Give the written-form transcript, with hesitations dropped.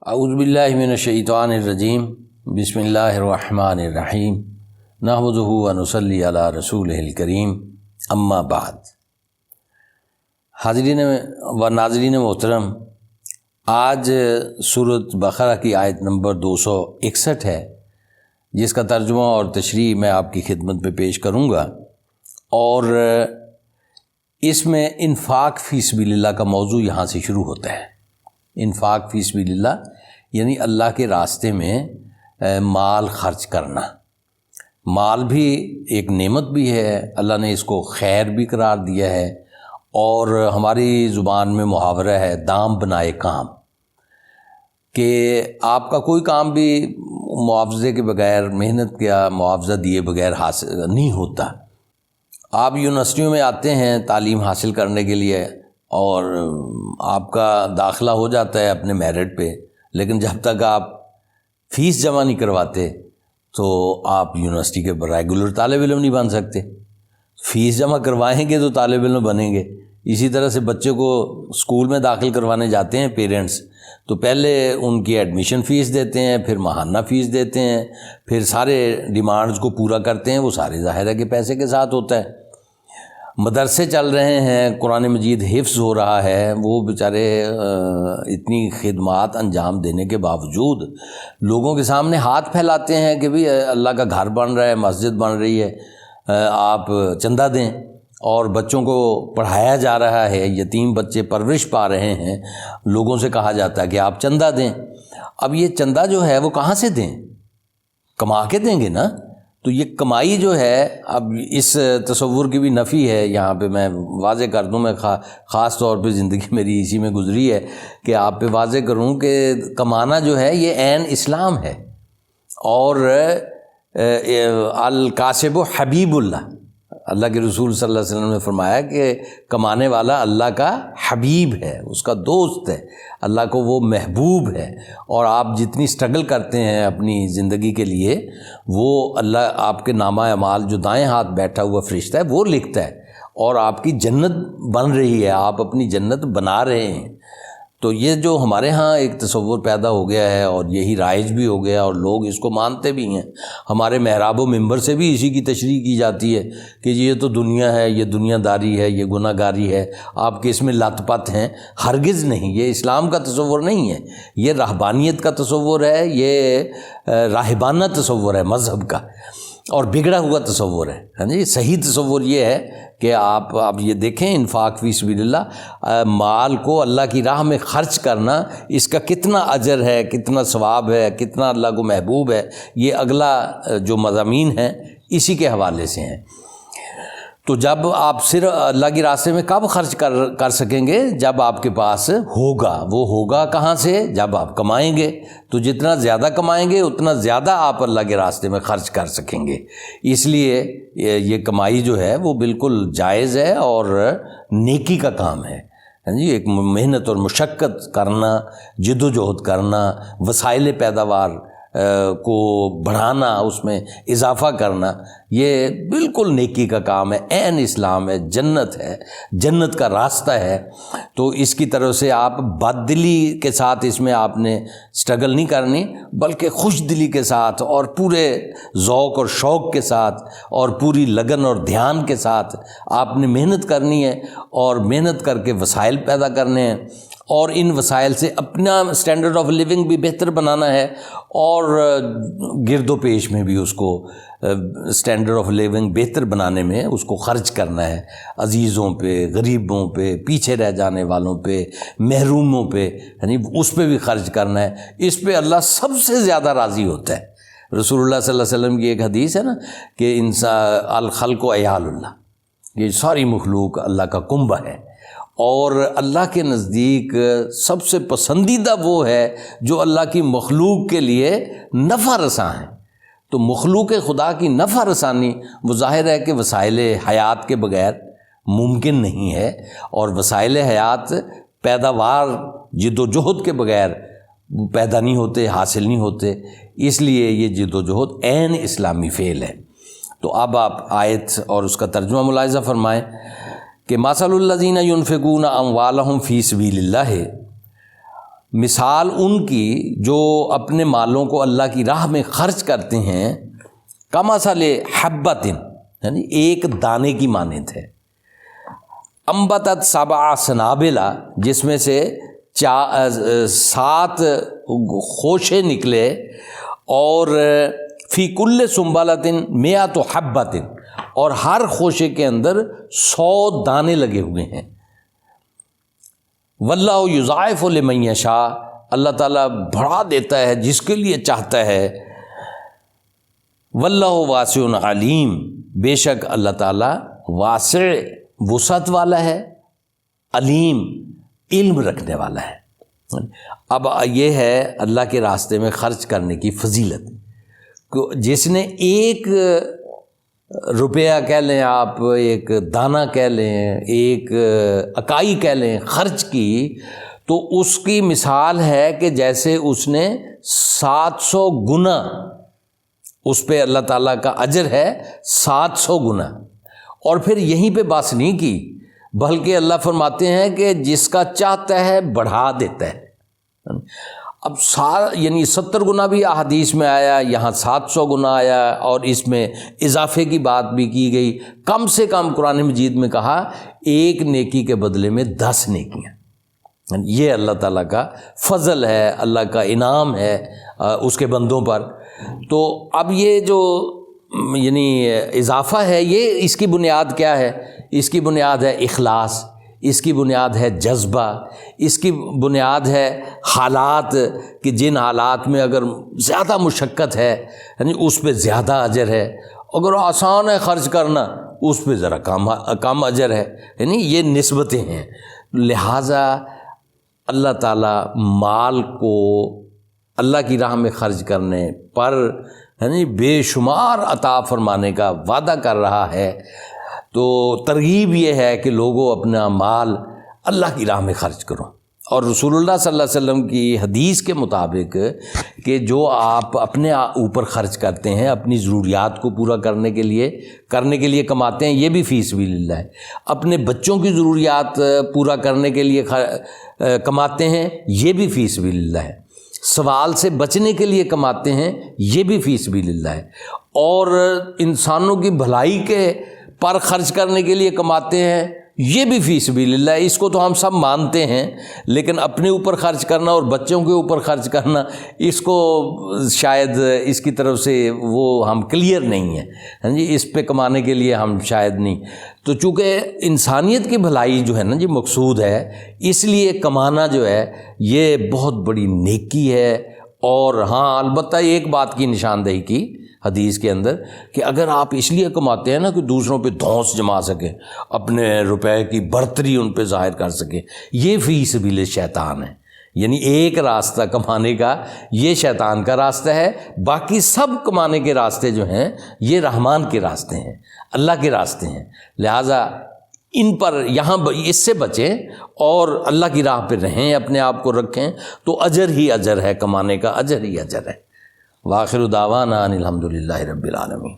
اعوذ باللہ من الشیطان الرجیم بسم اللہ الرحمن الرحیم نحمدہ ونصلی علی رسولہ الکریم اما بعد۔ حاضرین و ناظرین محترم، آج سورۃ بقرہ کی آیت نمبر 261 ہے، جس کا ترجمہ اور تشریح میں آپ کی خدمت میں پیش کروں گا، اور اس میں انفاق فی سبیل اللہ کا موضوع یہاں سے شروع ہوتا ہے۔ انفاق فی سبیل اللہ یعنی اللہ کے راستے میں مال خرچ کرنا۔ مال بھی ایک نعمت بھی ہے، اللہ نے اس کو خیر بھی قرار دیا ہے، اور ہماری زبان میں محاورہ ہے دام بنائے کام، کہ آپ کا کوئی کام بھی معاوضے کے بغیر، محنت کا معاوضہ دیے بغیر حاصل نہیں ہوتا۔ آپ یونیورسٹیوں میں آتے ہیں تعلیم حاصل کرنے کے لیے، اور آپ کا داخلہ ہو جاتا ہے اپنے میرٹ پہ، لیکن جب تک آپ فیس جمع نہیں کرواتے تو آپ یونیورسٹی کے ریگولر طالب علم نہیں بن سکتے۔ فیس جمع کروائیں گے تو طالب علم بنیں گے۔ اسی طرح سے بچے کو اسکول میں داخل کروانے جاتے ہیں پیرنٹس، تو پہلے ان کی ایڈمیشن فیس دیتے ہیں، پھر ماہانہ فیس دیتے ہیں، پھر سارے ڈیمانڈز کو پورا کرتے ہیں، وہ سارے ظاہر ہے کہ پیسے کے ساتھ ہوتا ہے۔ مدرسے چل رہے ہیں، قرآن مجید حفظ ہو رہا ہے، وہ بیچارے اتنی خدمات انجام دینے کے باوجود لوگوں کے سامنے ہاتھ پھیلاتے ہیں کہ بھی اللہ کا گھر بن رہا ہے، مسجد بن رہی ہے، آپ چندہ دیں، اور بچوں کو پڑھایا جا رہا ہے، یتیم بچے پرورش پا رہے ہیں، لوگوں سے کہا جاتا ہے کہ آپ چندہ دیں۔ اب یہ چندہ جو ہے وہ کہاں سے دیں؟ کما کے دیں گے نا۔ تو یہ کمائی جو ہے، اب اس تصور کی بھی نفی ہے، یہاں پہ میں واضح کر دوں، میں خاص طور پہ زندگی میری اسی میں گزری ہے کہ آپ پہ واضح کروں کہ کمانا جو ہے یہ عین اسلام ہے، اور الکاسب حبیب اللہ، اللہ کے رسول صلی اللہ علیہ وسلم نے فرمایا کہ کمانے والا اللہ کا حبیب ہے، اس کا دوست ہے، اللہ کو وہ محبوب ہے، اور آپ جتنی سٹرگل کرتے ہیں اپنی زندگی کے لیے، وہ اللہ آپ کے نامہ اعمال جو دائیں ہاتھ بیٹھا ہوا فرشتہ ہے وہ لکھتا ہے، اور آپ کی جنت بن رہی ہے، آپ اپنی جنت بنا رہے ہیں۔ تو یہ جو ہمارے ہاں ایک تصور پیدا ہو گیا ہے، اور یہی رائج بھی ہو گیا، اور لوگ اس کو مانتے بھی ہیں، ہمارے محراب و ممبر سے بھی اسی کی تشریح کی جاتی ہے کہ یہ تو دنیا ہے، یہ دنیا داری ہے، یہ گناہ گاری ہے، آپ کے اس میں لت پت ہیں۔ ہرگز نہیں، یہ اسلام کا تصور نہیں ہے، یہ رہبانیت کا تصور ہے، یہ راہبانہ تصور ہے مذہب کا، اور بگڑا ہوا تصور ہے۔ ہاں جی، صحیح تصور یہ ہے کہ آپ یہ دیکھیں، انفاق فی سبیل اللہ، مال کو اللہ کی راہ میں خرچ کرنا، اس کا کتنا اجر ہے، کتنا ثواب ہے، کتنا اللہ کو محبوب ہے، یہ اگلا جو مضامین ہیں اسی کے حوالے سے ہیں۔ تو جب آپ صرف اللہ کے راستے میں کب خرچ کر سکیں گے؟ جب آپ کے پاس ہوگا۔ وہ ہوگا کہاں سے؟ جب آپ کمائیں گے۔ تو جتنا زیادہ کمائیں گے اتنا زیادہ آپ اللہ کے راستے میں خرچ کر سکیں گے۔ اس لیے یہ کمائی جو ہے وہ بالکل جائز ہے اور نیکی کا کام ہے۔ جی، ایک محنت اور مشقت کرنا، جد و جہد کرنا، وسائل پیداوار کو بڑھانا، اس میں اضافہ کرنا، یہ بالکل نیکی کا کام ہے، عین اسلام ہے، جنت ہے، جنت کا راستہ ہے۔ تو اس کی طرف سے آپ بد دلی کے ساتھ اس میں آپ نے سٹرگل نہیں کرنی، بلکہ خوش دلی کے ساتھ اور پورے ذوق اور شوق کے ساتھ اور پوری لگن اور دھیان کے ساتھ آپ نے محنت کرنی ہے، اور محنت کر کے وسائل پیدا کرنے ہیں، اور ان وسائل سے اپنا اسٹینڈرڈ آف لیونگ بھی بہتر بنانا ہے، اور گرد و پیش میں بھی اس کو اسٹینڈرڈ آف لیونگ بہتر بنانے میں اس کو خرچ کرنا ہے، عزیزوں پہ، غریبوں پہ، پیچھے رہ جانے والوں پہ، محروموں پہ، یعنی اس پہ بھی خرچ کرنا ہے۔ اس پہ اللہ سب سے زیادہ راضی ہوتا ہے۔ رسول اللہ صلی اللہ علیہ وسلم کی ایک حدیث ہے نا کہ انسان الخلق و عیال اللہ، یہ ساری مخلوق اللہ کا کنبہ ہے، اور اللہ کے نزدیک سب سے پسندیدہ وہ ہے جو اللہ کی مخلوق کے لیے نفع رساں ہیں۔ تو مخلوق خدا کی نفع رسانی وہ ظاہر ہے کہ وسائل حیات کے بغیر ممکن نہیں ہے، اور وسائل حیات پیداوار جد و جہد کے بغیر پیدا نہیں ہوتے، حاصل نہیں ہوتے، اس لیے یہ جد و جہد عین اسلامی فعل ہے۔ تو اب آپ آیت اور اس کا ترجمہ ملاحظہ فرمائیں کہ مثل الذین ینفقون اموالہم فی سبیل اللہ، مثال ان کی جو اپنے مالوں کو اللہ کی راہ میں خرچ کرتے ہیں، کمثل حبۃ، یعنی ایک دانے کی مانند ہے، انبتت سبع سنابل، جس میں سے 7 خوشے نکلے، اور فی کل سنبلۃ 100 حبۃ، اور ہر خوشے کے اندر 100 دانے لگے ہوئے ہیں۔ واللہ یضاعف لمن یشاء، اللہ تعالیٰ بڑھا دیتا ہے جس کے لیے چاہتا ہے۔ واللہ واسع علیم، بے شک اللہ تعالیٰ واسع، وسعت والا ہے، علیم، علم رکھنے والا ہے۔ اب یہ ہے اللہ کے راستے میں خرچ کرنے کی فضیلت۔ جس نے 1 روپیہ کہہ لیں آپ، 1 دانہ کہہ لیں، 1 اکائی کہہ لیں، خرچ کی، تو اس کی مثال ہے کہ جیسے اس نے 700 گنا، اس پہ اللہ تعالیٰ کا اجر ہے 700 گنا۔ اور پھر یہیں پہ بس نہیں کی، بلکہ اللہ فرماتے ہیں کہ جس کا چاہتا ہے بڑھا دیتا ہے۔ اب یعنی 70 گنا بھی احادیث میں آیا، یہاں 700 گنا آیا، اور اس میں اضافے کی بات بھی کی گئی۔ کم سے کم قرآن مجید میں کہا 1 نیکی کے بدلے میں 10 نیکیاں۔ یہ اللہ تعالیٰ کا فضل ہے، اللہ کا انعام ہے اس کے بندوں پر۔ تو اب یہ جو یعنی اضافہ ہے، یہ اس کی بنیاد کیا ہے؟ اس کی بنیاد ہے اخلاص، اس کی بنیاد ہے جذبہ، اس کی بنیاد ہے حالات، کہ جن حالات میں اگر زیادہ مشقت ہے یعنی اس پہ زیادہ اجر ہے، اگر آسان ہے خرچ کرنا اس پہ ذرا کم اجر ہے، یعنی یہ نسبتیں ہیں۔ لہٰذا اللہ تعالیٰ مال کو اللہ کی راہ میں خرچ کرنے پر یعنی بے شمار عطا فرمانے کا وعدہ کر رہا ہے۔ تو ترغیب یہ ہے کہ لوگوں اپنا مال اللہ کی راہ میں خرچ کرو، اور رسول اللہ صلی اللہ علیہ وسلم کی حدیث کے مطابق کہ جو آپ اپنے اوپر خرچ کرتے ہیں، اپنی ضروریات کو پورا کرنے کے لیے کماتے ہیں، یہ بھی فی سبیل اللہ ہے۔ اپنے بچوں کی ضروریات پورا کرنے کے لیے کماتے ہیں، یہ بھی فی سبیل اللہ ہے۔ سوال سے بچنے کے لیے کماتے ہیں، یہ بھی فی سبیل اللہ ہے۔ اور انسانوں کی بھلائی کے پر خرچ کرنے کے لیے کماتے ہیں، یہ بھی فی سبیل اللہ ہے۔ اس کو تو ہم سب مانتے ہیں، لیکن اپنے اوپر خرچ کرنا اور بچوں کے اوپر خرچ کرنا، اس کو شاید اس کی طرف سے وہ ہم کلیئر نہیں ہیں، ہاں جی، اس پہ کمانے کے لیے ہم شاید نہیں۔ تو چونکہ انسانیت کی بھلائی جو ہے نا جی مقصود ہے، اس لیے کمانا جو ہے یہ بہت بڑی نیکی ہے۔ اور ہاں البتہ ایک بات کی نشاندہی کی حدیث کے اندر کہ اگر آپ اس لیے کماتے ہیں نا کہ دوسروں پہ دھونس جما سکیں، اپنے روپے کی برتری ان پہ ظاہر کر سکیں، یہ فی سبیل شیطان ہے۔ یعنی ایک راستہ کمانے کا یہ شیطان کا راستہ ہے، باقی سب کمانے کے راستے جو ہیں یہ رحمان کے راستے ہیں، اللہ کے راستے ہیں۔ لہٰذا ان پر یہاں اس سے بچیں اور اللہ کی راہ پہ رہیں، اپنے آپ کو رکھیں، تو اجر ہی اجر ہے، کمانے کا اجر ہی اجر ہے۔ وآخر دعوانا ان الحمد للہ رب العالمین۔